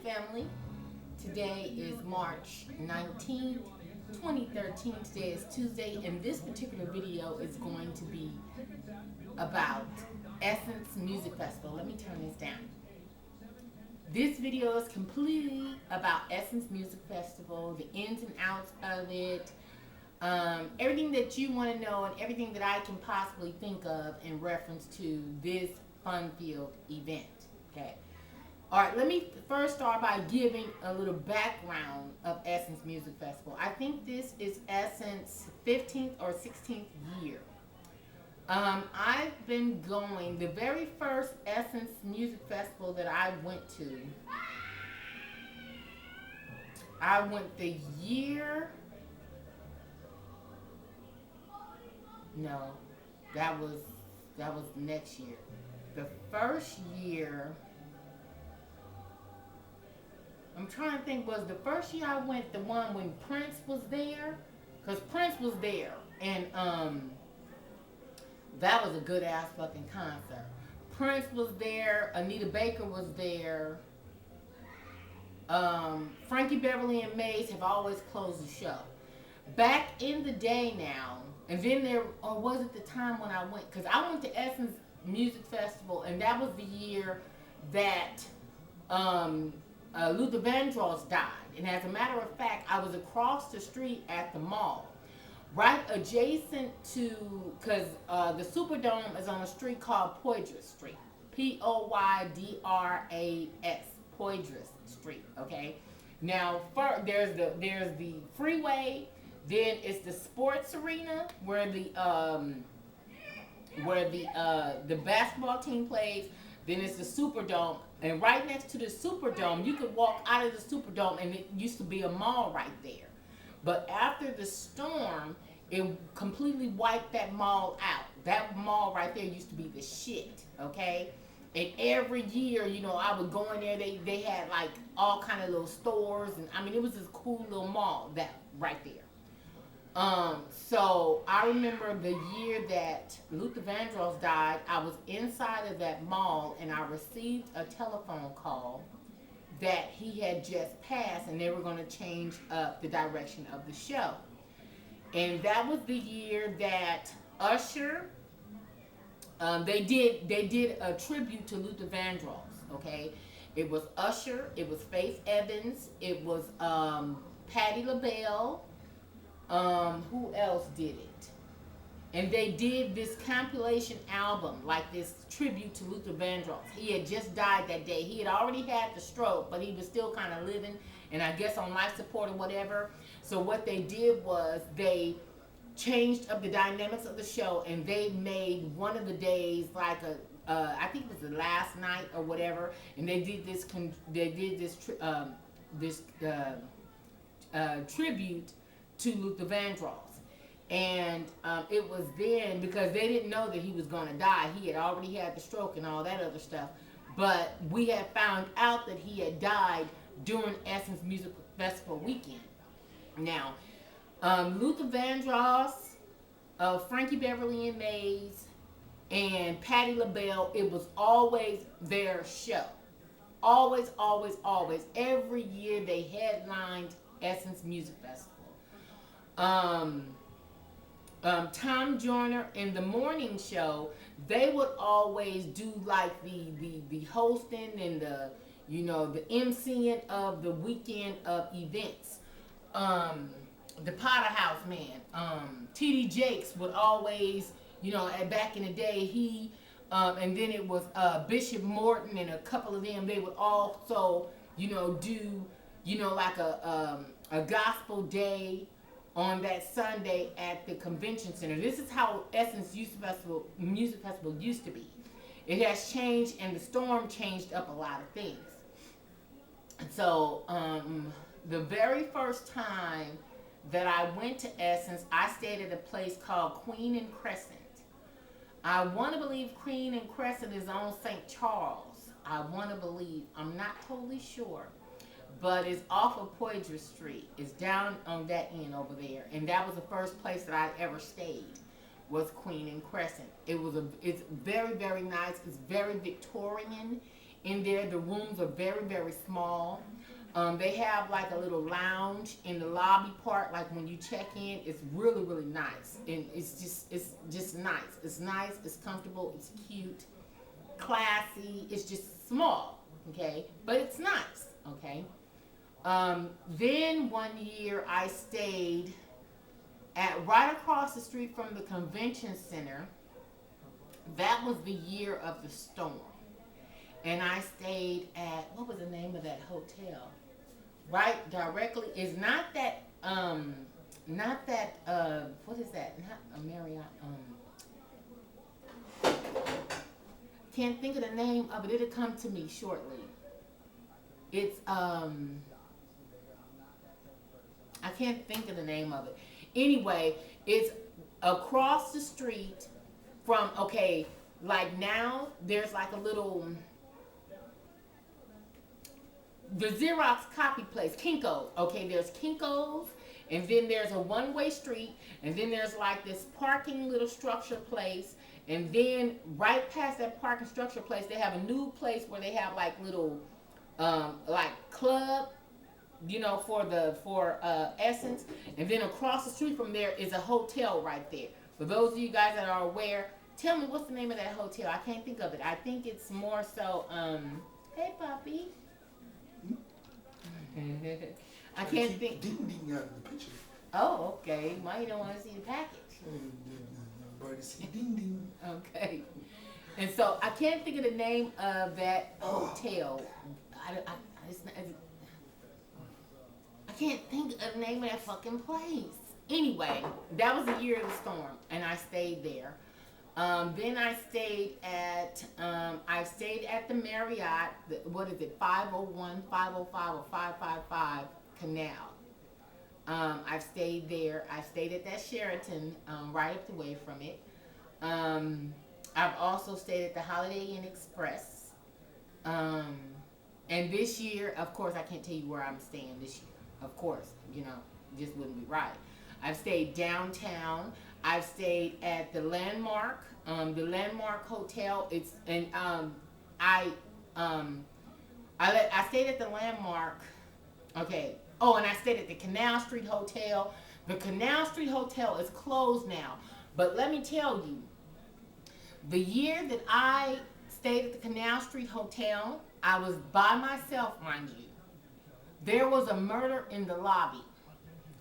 family. Today is March 19th, 2013. Today is Tuesday, and this particular video is going to be about Essence Music Festival. Let me turn this down. This video is completely about Essence Music Festival, the ins and outs of it, everything that you want to know and everything that I can possibly think of in reference to this fun-filled event. Okay. All right, let me first start by giving a little background of Essence Music Festival. I think this is Essence 15th or 16th year. I've been going, the very first Essence Music Festival that I went to, I went the year, no, that was next year. The first year, I'm trying to think, was the first year I went the one when Prince was there? Because Prince was there, and that was a good ass fucking concert. Prince was there, Anita Baker was there, Frankie Beverly and Maze have always closed the show. Back in the day now, and then there, or was it the time when I went, because I went to Essence Music Festival, and that was the year that Luther Vandross died. And as a matter of fact, I was across the street at the mall, right adjacent to, because the Superdome is on a street called Poydras Street. Poydras, Poydras Street, okay? Now, there's the freeway, then it's the sports arena where the basketball team plays, then it's the Superdome, and right next to the Superdome, you could walk out of the Superdome, and it used to be a mall right there. But after the storm, it completely wiped that mall out. That mall right there used to be the shit, okay? And every year, you know, I would go in there, they had like all kind of little stores, and I mean, it was this cool little mall that right there. So I remember the year that Luther Vandross died, I was inside of that mall, and I received a telephone call that he had just passed, and they were going to change up the direction of the show. And that was the year that Usher, they did a tribute to Luther Vandross. Okay, it was Usher, it was Faith Evans, it was Patti LaBelle. Who else did it? And they did this compilation album, like this tribute to Luther Vandross. He had just died that day. He had already had the stroke, but he was still kind of living, and I guess on life support or whatever. So what they did was they changed up the dynamics of the show, and they made one of the days like I think it was the last night or whatever, and they did this tribute to Luther Vandross. And it was then, because they didn't know that he was going to die. He had already had the stroke and all that other stuff. But we had found out that he had died during Essence Music Festival weekend. Now, Luther Vandross, Frankie Beverly and Maze, and Patti LaBelle, it was always their show. Always, always, always. Every year they headlined Essence Music Festival. Tom Joyner in the morning show, they would always do like the hosting and the emceeing of the weekend of events. The Potter House man, T.D. Jakes would always, back in the day, he and then it was Bishop Morton and a couple of them. They would also do like a gospel day on that Sunday at the convention center. This is how Essence Music Festival used to be. It has changed, and the storm changed up a lot of things. So the very first time that I went to Essence, I stayed at a place called Queen and Crescent. I want to believe Queen and Crescent is on St. Charles. I want to believe. I'm not totally sure. But it's off of Poydras Street. It's down on that end over there. And that was the first place that I ever stayed, was Queen and Crescent. It's very, very nice. It's very Victorian. in there. The rooms are very, very small. They have like a little lounge in the lobby part. Like when you check in, it's really, really nice, and it's just nice. It's nice. It's comfortable. It's cute, classy. It's just small, okay, but it's nice, okay. Then one year I stayed at right across the street from the convention center. That was the year of the storm, and I stayed at, what was the name of that hotel? Right directly is not that what is that? Not a Marriott. Can't think of the name of it. It'll come to me shortly. It's I can't think of the name of it. Anyway, it's across the street from, okay, like now there's like a little, the Xerox copy place, Kinko's. Okay, there's Kinko's, and then there's a one-way street, and then there's like this parking little structure place, and then right past that parking structure place, they have a new place where they have like little, like club, you know, for Essence, and then across the street from there is a hotel right there. For those of you guys that are aware, tell me what's the name of that hotel. I can't think of it. I think it's more so, hey puppy. I can't think. Ding ding out of the picture. Oh, okay. Why you don't want to see the package? But it's ding ding. Okay. And so I can't think of the name of that hotel. I can't think of the name of that fucking place. Anyway, that was the year of the storm, and I stayed there. Then I stayed at the Marriott, what is it, 501, 505, or 555 Canal. I've stayed there. I stayed at that Sheraton, right up the way from it. I've also stayed at the Holiday Inn Express. And this year, of course, I can't tell you where I'm staying this year. Of course, you know, just wouldn't be right. I've stayed downtown. I've stayed at the Landmark Hotel. It's and I stayed at the Landmark. Okay. Oh, and I stayed at the Canal Street Hotel. The Canal Street Hotel is closed now. But let me tell you, the year that I stayed at the Canal Street Hotel, I was by myself, mind you. There was a murder in the lobby.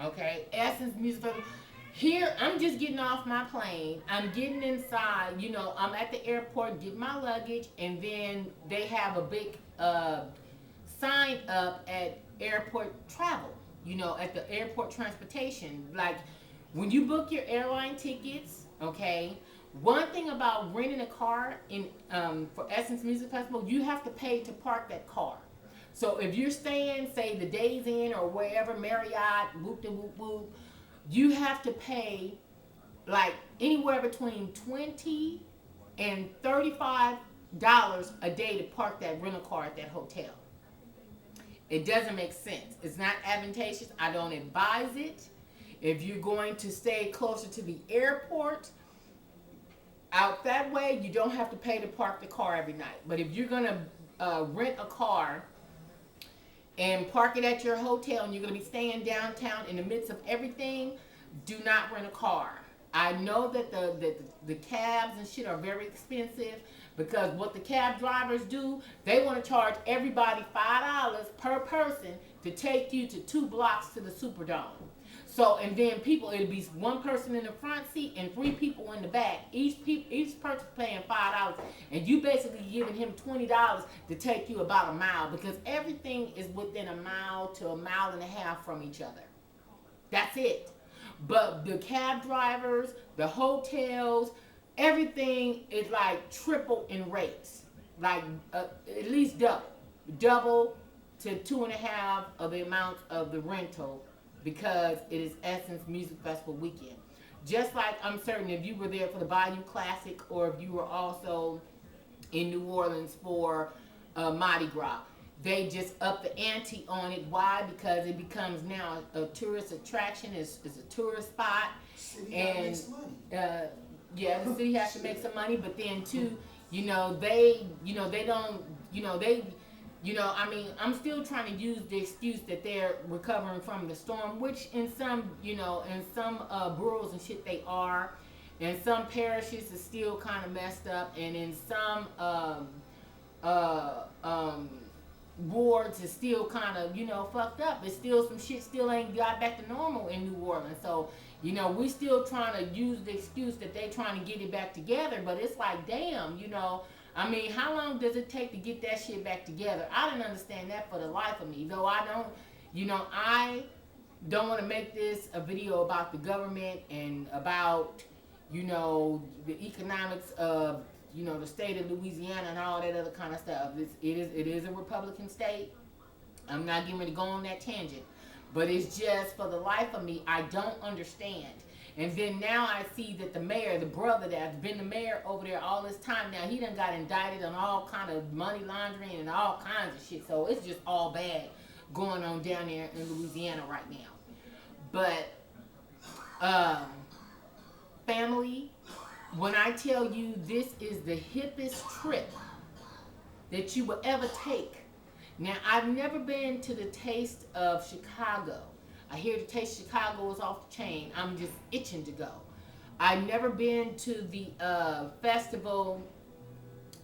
Okay, Essence Music Festival. Here, I'm just getting off my plane. I'm getting inside. You know, I'm at the airport getting my luggage, and then they have a big sign up at airport travel. You know, at the airport transportation. Like, when you book your airline tickets, okay, one thing about renting a car in for Essence Music Festival, you have to pay to park that car. So if you're staying, say, the Days Inn or wherever, Marriott, whoop de whoop whoop, you have to pay like anywhere between $20 and $35 a day to park that rental car at that hotel. It doesn't make sense. It's not advantageous. I don't advise it. If you're going to stay closer to the airport, out that way, you don't have to pay to park the car every night. But if you're going to rent a car and park it at your hotel, and you're going to be staying downtown in the midst of everything, do not rent a car. I know that the cabs and shit are very expensive, because what the cab drivers do, they want to charge everybody $5 per person to take you to 2 blocks to the Superdome. So, and then people, it'll be one person in the front seat and 3 people in the back. Each person paying $5, and you basically giving him $20 to take you about a mile, because everything is within a mile to a mile and a half from each other. That's it. But the cab drivers, the hotels, everything is like triple in rates, like at least double to 2.5 of the amount of the rental, because it is Essence Music Festival weekend. Just like I'm certain if you were there for the Bayou Classic, or if you were also in New Orleans for Mardi Gras, they just up the ante on it. Why? Because it becomes now a tourist attraction. It's a tourist spot, City and makes money. yeah, the city has to make some money. But then too, they don't I mean, I'm still trying to use the excuse that they're recovering from the storm, which in some, in some boroughs and shit they are. In some parishes is still kind of messed up, and in some uh, um, wards is still kind of, fucked up. It's still some shit still ain't got back to normal in New Orleans. So, we still trying to use the excuse that they trying to get it back together, but it's like, damn, I mean, how long does it take to get that shit back together? I didn't understand that for the life of me. Though I don't want to make this a video about the government and about, the economics of, the state of Louisiana and all that other kind of stuff. It is a Republican state. I'm not getting ready to go on that tangent. But it's just, for the life of me, I don't understand. And then now I see that the mayor, the brother that's been the mayor over there all this time now, he done got indicted on all kind of money laundering and all kinds of shit. So it's just all bad going on down there in Louisiana right now. But, family, when I tell you this is the hippest trip that you will ever take. Now, I've never been to the Taste of Chicago. I hear the Taste of Chicago is off the chain. I'm just itching to go. I've never been to the festival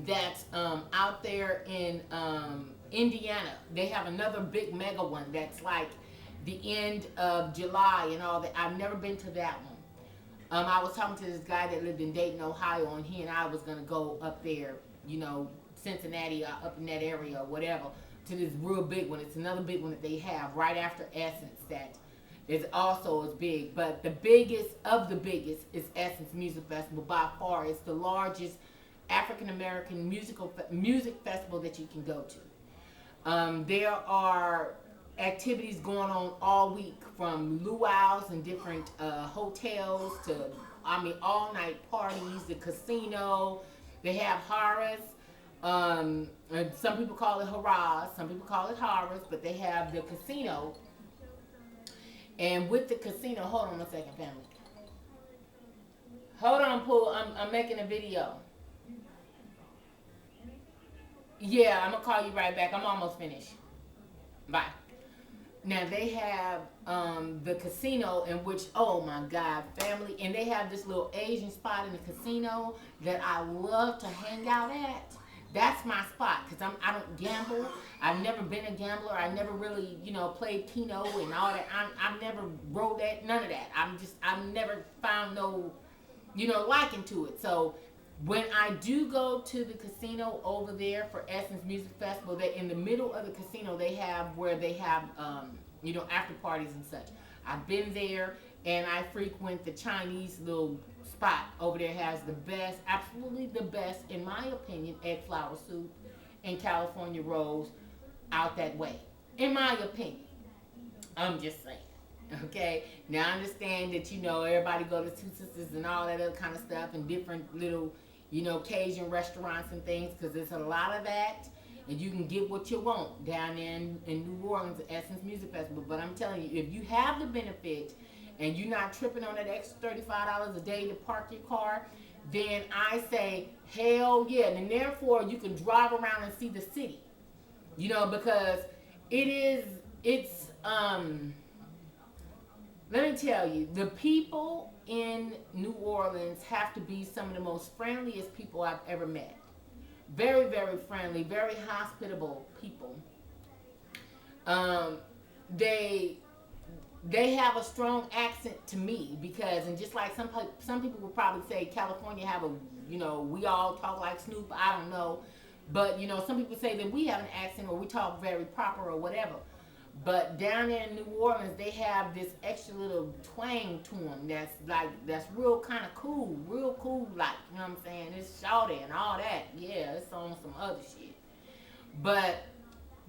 that's out there in Indiana. They have another big mega one that's like the end of July and all that. I've never been to that one. I was talking to this guy that lived in Dayton, Ohio, and he and I was going to go up there, Cincinnati, up in that area or whatever, to this real big one. It's another big one that they have right after Essence that is also as big. But the biggest of the biggest is Essence Music Festival by far. It's the largest African-American music festival that you can go to. There are activities going on all week, from luau's and different hotels to, all night parties, the casino. They have horrors. And some people call it hurrahs, some people call it horrors, but they have the casino. And with the casino, hold on a second, family. Hold on, Pooh. I'm making a video. Yeah, I'm gonna call you right back. I'm almost finished. Bye. Now they have the casino, in which, oh my God, family, and they have this little Asian spot in the casino that I love to hang out at. That's my spot, because I don't gamble. I've never been a gambler. I never really, played Keno and all that. I've never rolled that, none of that. I've never found no, liking to it. So when I do go to the casino over there for Essence Music Festival, they in the middle of the casino they have where they have after parties and such. I've been there, and I frequent the Chinese little spot over there. Has the best, absolutely the best, in my opinion, egg flour soup and California rolls out that way. In my opinion, I'm just saying. Okay, now I understand that everybody go to Two Sisters and all that other kind of stuff, and different little Cajun restaurants and things, because there's a lot of that, and you can get what you want down there in New Orleans at Essence Music Festival. But I'm telling you, if you have the benefit and you're not tripping on that extra $35 a day to park your car, then I say hell yeah. And therefore you can drive around and see the city, because it's let me tell you, the people in New Orleans have to be some of the most friendliest people I've ever met. Very, very friendly, very hospitable people. They have a strong accent to me, because, and just like some people will probably say California have a, we all talk like Snoop, I don't know. But, some people say that we have an accent or we talk very proper or whatever. But down there in New Orleans, they have this extra little twang to them that's real kind of cool, like, you know what I'm saying? It's shawty and all that. Yeah, it's on some other shit. But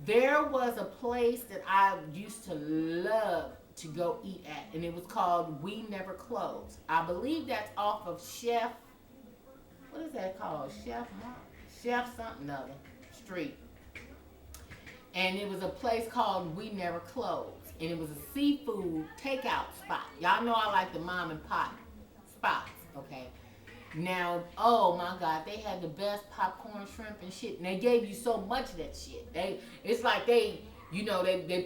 there was a place that I used to love to go eat at, and it was called We Never Close. I believe that's off of Chef, what is that called? Chef something other street. And it was a place called We Never Close. And it was a seafood takeout spot. Y'all know I like the mom and pop spots, okay? Now, oh my God, they had the best popcorn, shrimp, and shit. And they gave you so much of that shit. It's like they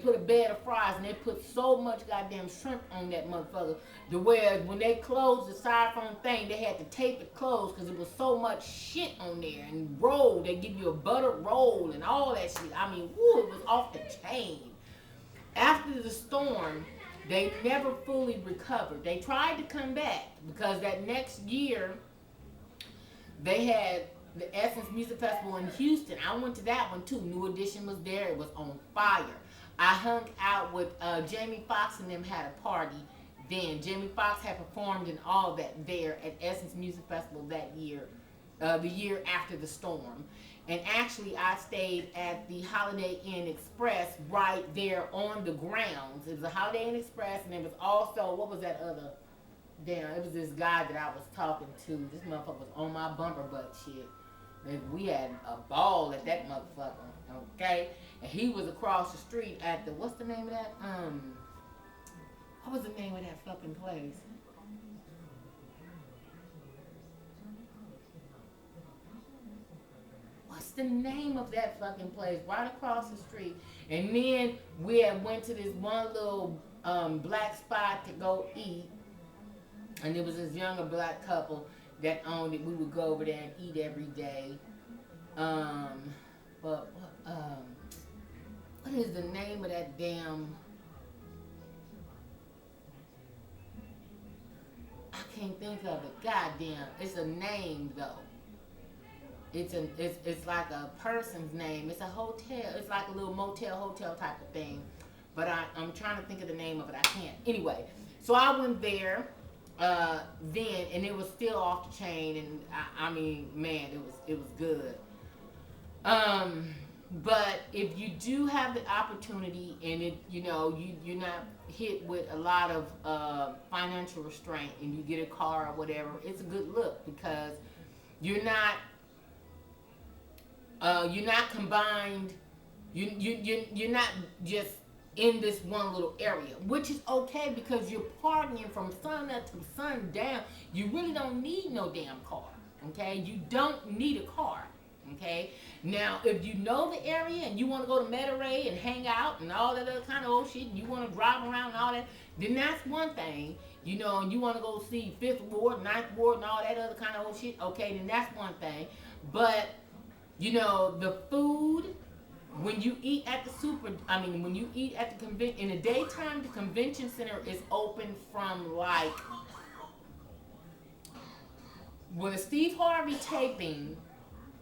put a bed of fries and they put so much goddamn shrimp on that motherfucker. The where when they closed the styrofoam thing, they had to tape it closed because it was so much shit on there. And roll, they give you a butter roll and all that shit. I mean, woo, it was off the chain. After the storm, they never fully recovered. They tried to come back because that next year they had the Essence Music Festival in Houston. I went to that one too. New Edition was there. It was on fire. I hung out with Jamie Foxx and them had a party then. Jamie Foxx had performed and all that there at Essence Music Festival that year, the year after the storm. And actually, I stayed at the Holiday Inn Express right there on the grounds. It was a Holiday Inn Express, and it was also, what was that other? Damn, it was this guy that I was talking to. This motherfucker was on my bumper butt shit. And we had a ball at that motherfucker, okay? And he was across the street at the, what's the name of that? What was the name of that fucking place? What's the name of that fucking place? Right across the street. And then we had went to this one little black spot to go eat. And there was this younger black couple that owned it. We would go over there and eat every day. But what is the name of that damn? I can't think of it. Goddamn, it's a name though. It's like a person's name. It's a hotel. It's like a little motel hotel type of thing. But I'm trying to think of the name of it. I can't. Anyway, so I went there. Then, and it was still off the chain, and I mean, man, it was good. But if you do have the opportunity, and you're not hit with a lot of financial restraint, and you get a car or whatever, it's a good look because you're not combined. You're not just in this one little area, which is okay because you're partying from sun up to sun down. You really don't need no damn car, okay? You don't need a car, okay? Now, if you know the area and you want to go to Metairie and hang out and all that other kind of old shit, and you want to drive around and all that, then that's one thing, and you want to go see 5th Ward, 9th Ward, and all that other kind of old shit, okay, then that's one thing. But, the food, when you eat at the when you eat at the convention, in the daytime, the convention center is open from when the Steve Harvey taping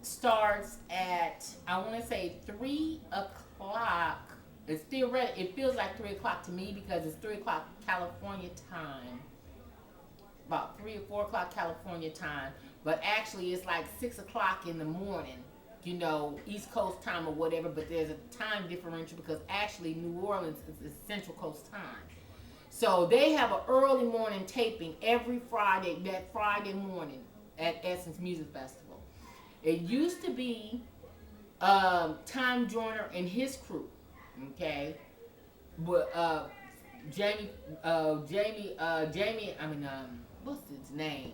starts at, I want to say 3 o'clock. It's still ready. It feels like 3 o'clock to me because it's 3 o'clock California time. About 3 or 4 o'clock California time. But actually it's like 6 o'clock in the morning. East Coast time or whatever, but there's a time differential because actually New Orleans is Central Coast time. So they have an early morning taping every Friday, that Friday morning at Essence Music Festival. It used to be Tom Joyner and his crew, okay? But Jamie, what's his name?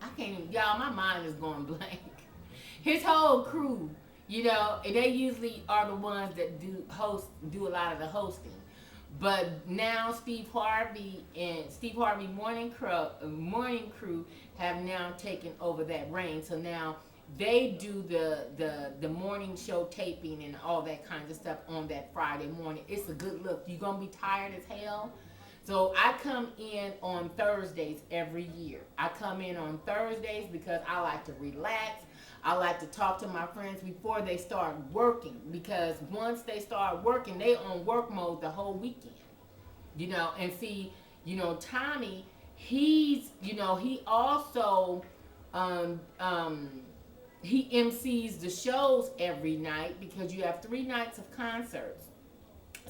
I can't even, y'all, my mind is going blank. His whole crew, and they usually are the ones that do a lot of the hosting. But now Steve Harvey Morning Crew have now taken over that reign. So now they do the morning show taping and all that kinds of stuff on that Friday morning. It's a good look. You're gonna be tired as hell. So I come in on Thursdays every year. I come in on Thursdays because I like to relax. I like to talk to my friends before they start working because once they start working, they on work mode the whole weekend. And see, Tommy, he also he MCs the shows every night because you have 3 nights of concerts.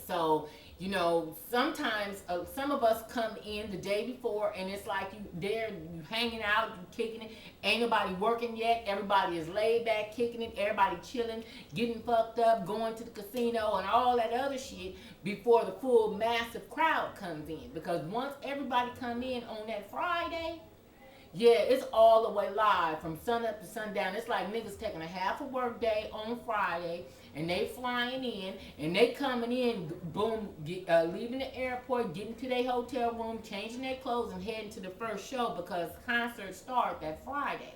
So You know, sometimes some of us come in the day before, and it's like you hanging out, you kicking it. Ain't nobody working yet. Everybody is laid back, kicking it. Everybody chilling, getting fucked up, going to the casino, and all that other shit before the full massive crowd comes in. Because once everybody come in on that Friday, yeah, it's all the way live from sun up to sundown. It's like niggas taking a half a work day on Friday, and they flying in, and they coming in, boom, leaving the airport, getting to their hotel room, changing their clothes, and heading to the first show because concerts start that Friday.